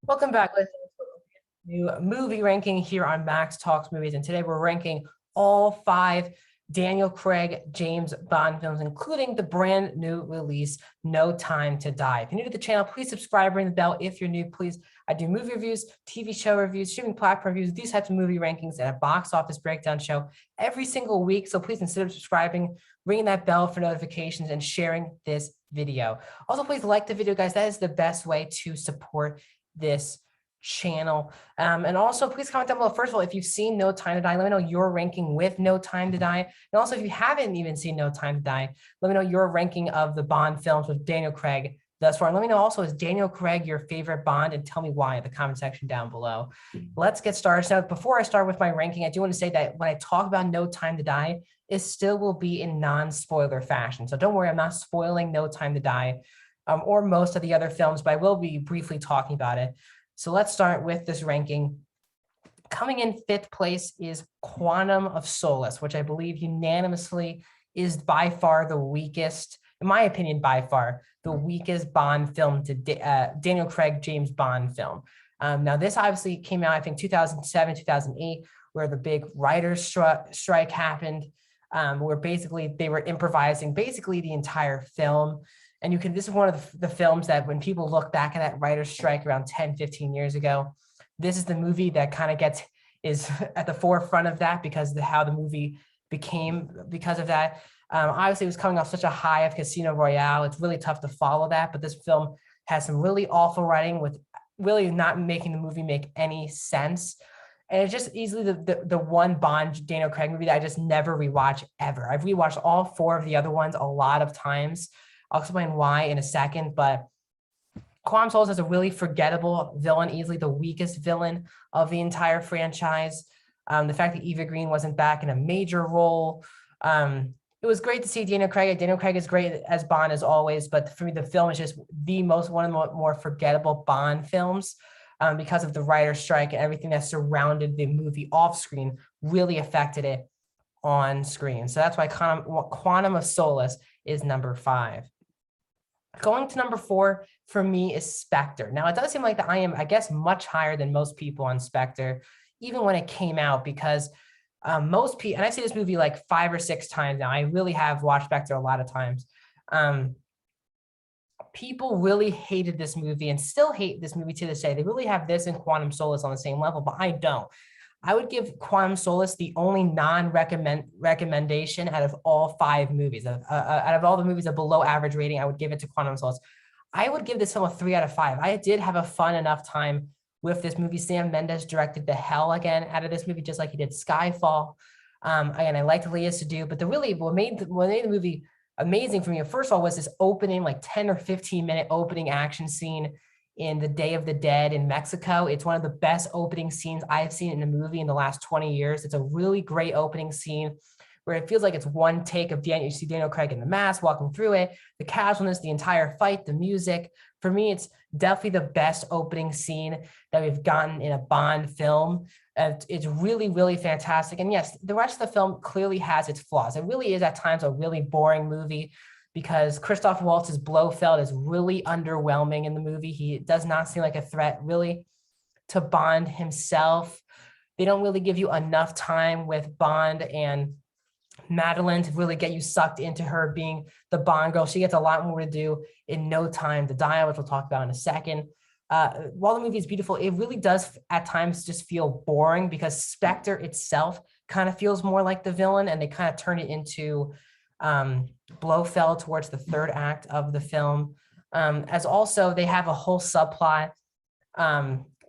Welcome back, listeners, to a new movie ranking here on Max Talks Movies. And today we're ranking all 5 Daniel Craig James Bond films, including the brand new release, No Time to Die. If you're new to the channel, please subscribe, ring the bell. If you're new, please, I do movie reviews, TV show reviews, streaming platform reviews, these types of movie rankings, and a box office breakdown show every single week. So please consider subscribing, ringing that bell for notifications, and sharing this video. Also, please like the video, guys. That is the best way to support this channel. And also please comment down below. First of all, if you've seen No Time to Die, let me know your ranking with No Time to Die. And also if you haven't even seen No Time to Die, let me know your ranking of the Bond films with Daniel Craig thus far. And let me know also, is Daniel Craig your favorite Bond? And tell me why in the comment section down below. Let's get started. So before I start with my ranking, I do want to say that when I talk about No Time to Die, it still will be in non-spoiler fashion. So don't worry, I'm not spoiling No Time to Die or most of the other films, but I will be briefly talking about it. So let's start with this ranking. Coming in 5th place is Quantum of Solace, which I believe unanimously is by far the weakest, in my opinion, by far the weakest Bond film to Daniel Craig James Bond film. Now this obviously came out, I think 2007, 2008, where the big writer's strike happened, where basically they were improvising basically the entire film. And this is one of the films that when people look back at that writer's strike around 10, 15 years ago, this is the movie that kind of is at the forefront of that because of how the movie became because of that. Obviously, it was coming off such a high of Casino Royale. It's really tough to follow that, but this film has some really awful writing with really not making the movie make any sense. And it's just easily the one Bond Daniel Craig movie that I just never rewatch ever. I've rewatched all 4 of the other ones a lot of times. I'll explain why in a second, but Quantum of Solace is a really forgettable villain, easily the weakest villain of the entire franchise. The fact that Eva Green wasn't back in a major role. It was great to see Daniel Craig. Daniel Craig is great as Bond as always, but for me, the film is just one of the more forgettable Bond films because of the writer's strike and everything that surrounded the movie off screen really affected it on screen. So that's why Quantum of Solace is number 5. Going to number 4 for me is Spectre. Now, it does seem like that I am, I guess, much higher than most people on Spectre, even when it came out, because most people, and I've seen this movie like 5 or 6 times now. I really have watched Spectre a lot of times. People really hated this movie and still hate this movie to this day. They really have this and Quantum Solace on the same level, but I don't. I would give Quantum Solace the only non-recommendation out of all 5 movies. Out of all the movies of below average rating, I would give it to Quantum Solace. I would give this film a 3 out of 5. I did have a fun enough time with this movie. Sam Mendes directed the hell again out of this movie, just like he did Skyfall. Again, I liked Leia Sadu, but what made the movie amazing for me, first of all, was this opening, like 10 or 15 minute opening action scene in The Day of the Dead in Mexico. It's one of the best opening scenes I've seen in a movie in the last 20 years. It's a really great opening scene where it feels like it's one take of Daniel. You see Daniel Craig in the mask walking through it, the casualness, the entire fight, the music. For me, it's definitely the best opening scene that we've gotten in a Bond film. It's really, really fantastic. And yes, the rest of the film clearly has its flaws. It really is at times a really boring movie, because Christoph Waltz's Blofeld is really underwhelming in the movie. He does not seem like a threat really to Bond himself. They don't really give you enough time with Bond and Madeline to really get you sucked into her being the Bond girl. She gets a lot more to do in No Time to Die, which we'll talk about in a second. While the movie is beautiful, it really does at times just feel boring because Spectre itself kind of feels more like the villain, and they kind of turn it into Blofeld towards the 3rd act of the film. As also they have a whole subplot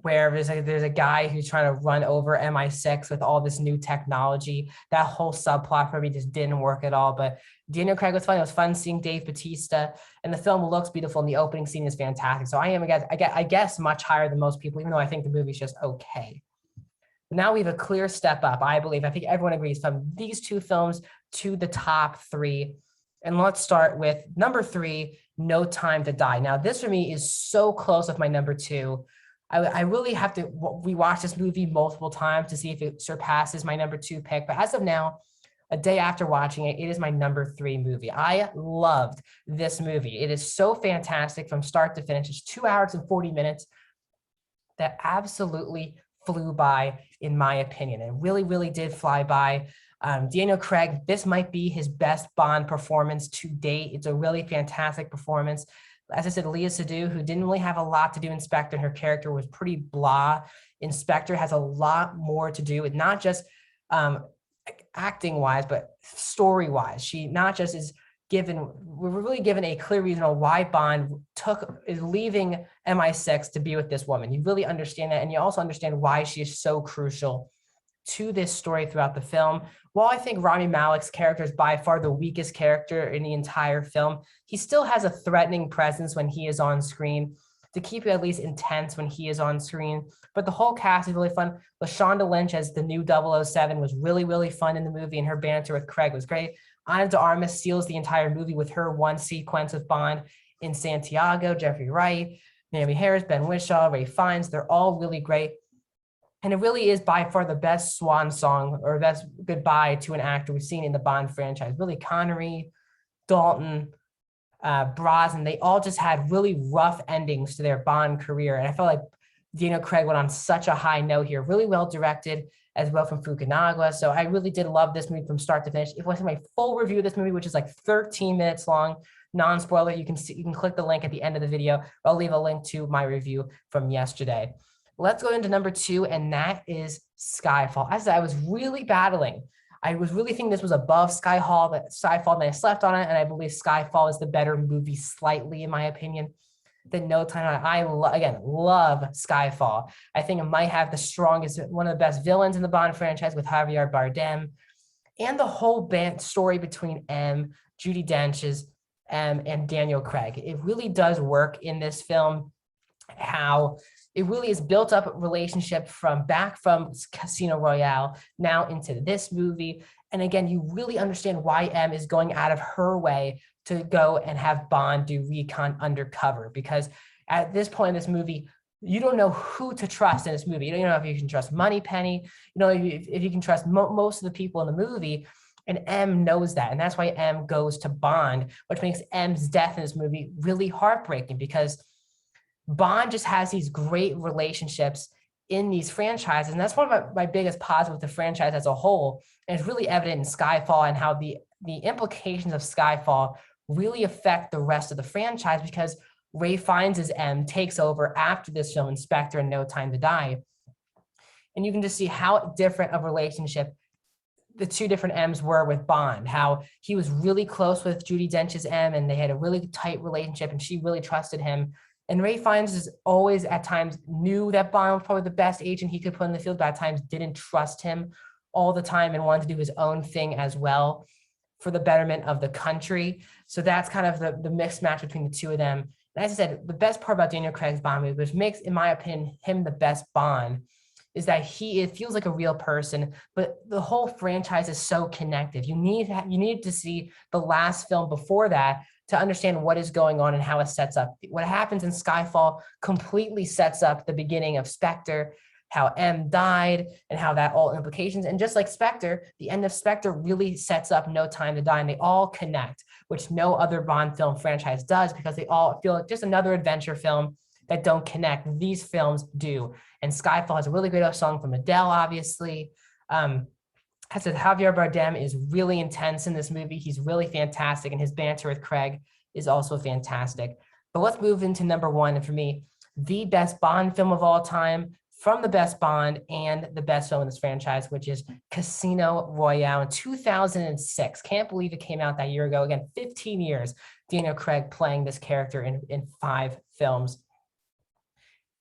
where there's a guy who's trying to run over MI6 with all this new technology. That whole subplot for me just didn't work at all. But Daniel Craig was fun. It was fun seeing Dave Bautista, and the film looks beautiful, and the opening scene is fantastic. So I am, I guess, much higher than most people, even though I think the movie's just okay. Now we have a clear step up, I believe. I think everyone agrees from these 2 films to the top 3. And let's start with number 3, No Time to Die. Now, this for me is so close with my number 2. I really have to rewatch this movie multiple times to see if it surpasses my number 2 pick. But as of now, a day after watching it, it is my number 3 movie. I loved this movie. It is so fantastic from start to finish. It's 2 hours and 40 minutes. that absolutely flew by, in my opinion. It really, really did fly by. Daniel Craig, this might be his best Bond performance to date. It's a really fantastic performance. As I said, Léa Seydoux, who didn't really have a lot to do in Spectre, her character was pretty blah. In Spectre has a lot more to do with not just acting wise, but story wise. She not just is we're really given a clear reason on why Bond is leaving MI6 to be with this woman. You really understand that. And you also understand why she is so crucial to this story throughout the film. While I think Rami Malek's character is by far the weakest character in the entire film, he still has a threatening presence when he is on screen to keep it at least intense when he is on screen. But the whole cast is really fun. LaShonda Lynch as the new 007 was really, really fun in the movie, and her banter with Craig was great. Ana de Armas seals the entire movie with her one sequence of Bond in Santiago. Jeffrey Wright, Naomi Harris, Ben Whishaw, Ray Fiennes, they're all really great. And it really is by far the best swan song or best goodbye to an actor we've seen in the Bond franchise. Really, Connery, Dalton, Brosnan, they all just had really rough endings to their Bond career. And I felt like Daniel Craig went on such a high note here, really well directed as well from Fukunaga. So I really did love this movie from start to finish. If you want to see my full review of this movie, which is like 13 minutes long, non-spoiler, you can click the link at the end of the video. I'll leave a link to my review from yesterday. Let's go into number 2, and that is Skyfall. As I said, I was really battling. I was really thinking this was above Skyfall, and I slept on it, and I believe Skyfall is the better movie slightly, in my opinion, than No Time. I love Skyfall. I think it might have the strongest, one of the best villains in the Bond franchise with Javier Bardem, and the whole story between M, Judi Dench's, and Daniel Craig. It really does work in this film, how it really is built up a relationship from Casino Royale now into this movie. And again, you really understand why M is going out of her way to go and have Bond do recon undercover, because at this point in this movie, you don't know who to trust in this movie. You don't know if you can trust Moneypenny, you know, if you can trust most of the people in the movie. And M knows that. And that's why M goes to Bond, which makes M's death in this movie really heartbreaking, because Bond just has these great relationships in these franchises. And that's one of my biggest positives with the franchise as a whole. And it's really evident in Skyfall and how the implications of Skyfall really affect the rest of the franchise, because Ray Fiennes' M takes over after this film, Spectre and No Time to Die. And you can just see how different of a relationship the two different M's were with Bond, how he was really close with Judi Dench's M, and they had a really tight relationship, and she really trusted him. And Ray Fiennes is always at times knew that Bond was probably the best agent he could put in the field, but at times didn't trust him all the time and wanted to do his own thing as well for the betterment of the country. So that's kind of the mixed match between the two of them. And as I said, the best part about Daniel Craig's Bond movie, which makes, in my opinion, him the best Bond, is that it feels like a real person, but the whole franchise is so connected. You need to see the last film before that to understand what is going on and how it sets up. What happens in Skyfall completely sets up the beginning of Spectre, how M died, and how that all implications. And just like Spectre, the end of Spectre really sets up No Time to Die, and they all connect, which no other Bond film franchise does, because they all feel like just another adventure film that don't connect. These films do. And Skyfall has a really great song from Adele, obviously. I said Javier Bardem is really intense in this movie. He's really fantastic, and his banter with Craig is also fantastic. But let's move into number 1, and for me, the best Bond film of all time, from the best Bond and the best film in this franchise, which is Casino Royale in 2006. Can't believe it came out that year ago. Again, 15 years, Daniel Craig playing this character in 5 films.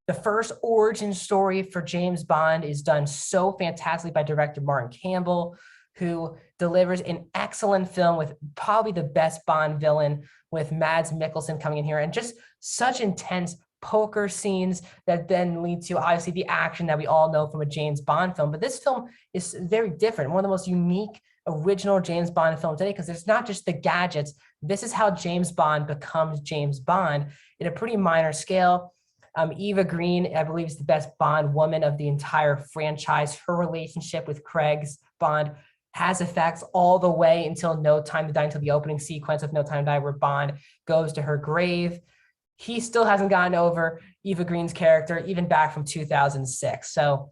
The first origin story for James Bond is done so fantastically by director Martin Campbell, who delivers an excellent film with probably the best Bond villain, with Mads Mikkelsen coming in here, and just such intense poker scenes that then lead to obviously the action that we all know from a James Bond film. But this film is very different, one of the most unique original James Bond films today, because there's not just the gadgets. This is how James Bond becomes James Bond at a pretty minor scale. Eva Green, I believe, is the best Bond woman of the entire franchise. Her relationship with Craig's Bond has effects all the way until No Time to Die, until the opening sequence of No Time to Die, where Bond goes to her grave. he still hasn't gotten over Eva Green's character, even back from 2006. So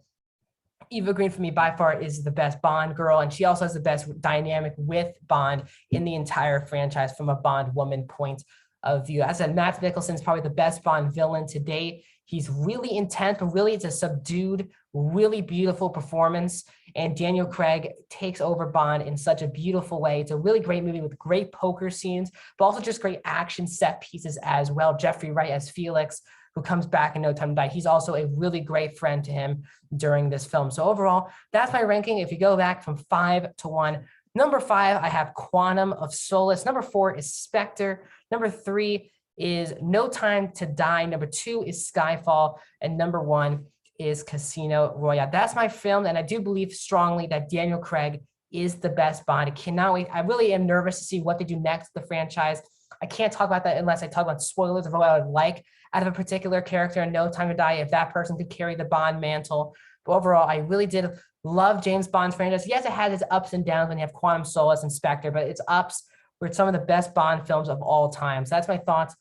Eva Green for me by far is the best Bond girl, and she also has the best dynamic with Bond in the entire franchise from a Bond woman point of view. As I said, Matt Nicholson is probably the best Bond villain to date. He's really intense, but really it's a subdued, really beautiful performance. And Daniel Craig takes over Bond in such a beautiful way. It's a really great movie with great poker scenes, but also just great action set pieces as well. Jeffrey Wright as Felix, who comes back in No Time to Die. He's also a really great friend to him during this film. So overall, that's my ranking. If you go back from 5 to 1, number 5, I have Quantum of Solace. Number 4 is Spectre. Number 3 is No Time to Die. Number 2 is Skyfall. And number 1 is Casino Royale. That's my film. And I do believe strongly that Daniel Craig is the best Bond. I cannot wait. I really am nervous to see what they do next with the franchise. I can't talk about that unless I talk about spoilers of what I would like out of a particular character in No Time to Die, if that person could carry the Bond mantle. But overall, I really did love James Bond's franchise. Yes, it has its ups and downs when you have Quantum Solace and Spectre, but its ups were some of the best Bond films of all time. So that's my thoughts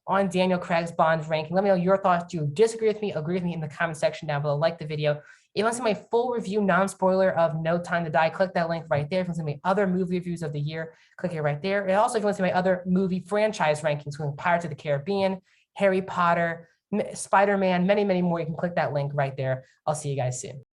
on Daniel Craig's Bond ranking. Let me know your thoughts. Do you disagree with me? Agree with me in the comment section down below. Like the video. If you want to see my full review, non-spoiler of No Time to Die, click that link right there. If you want to see my other movie reviews of the year, click it right there. And also, if you want to see my other movie franchise rankings, including Pirates of the Caribbean, Harry Potter, Spider-Man, many, many more, you can click that link right there. I'll see you guys soon.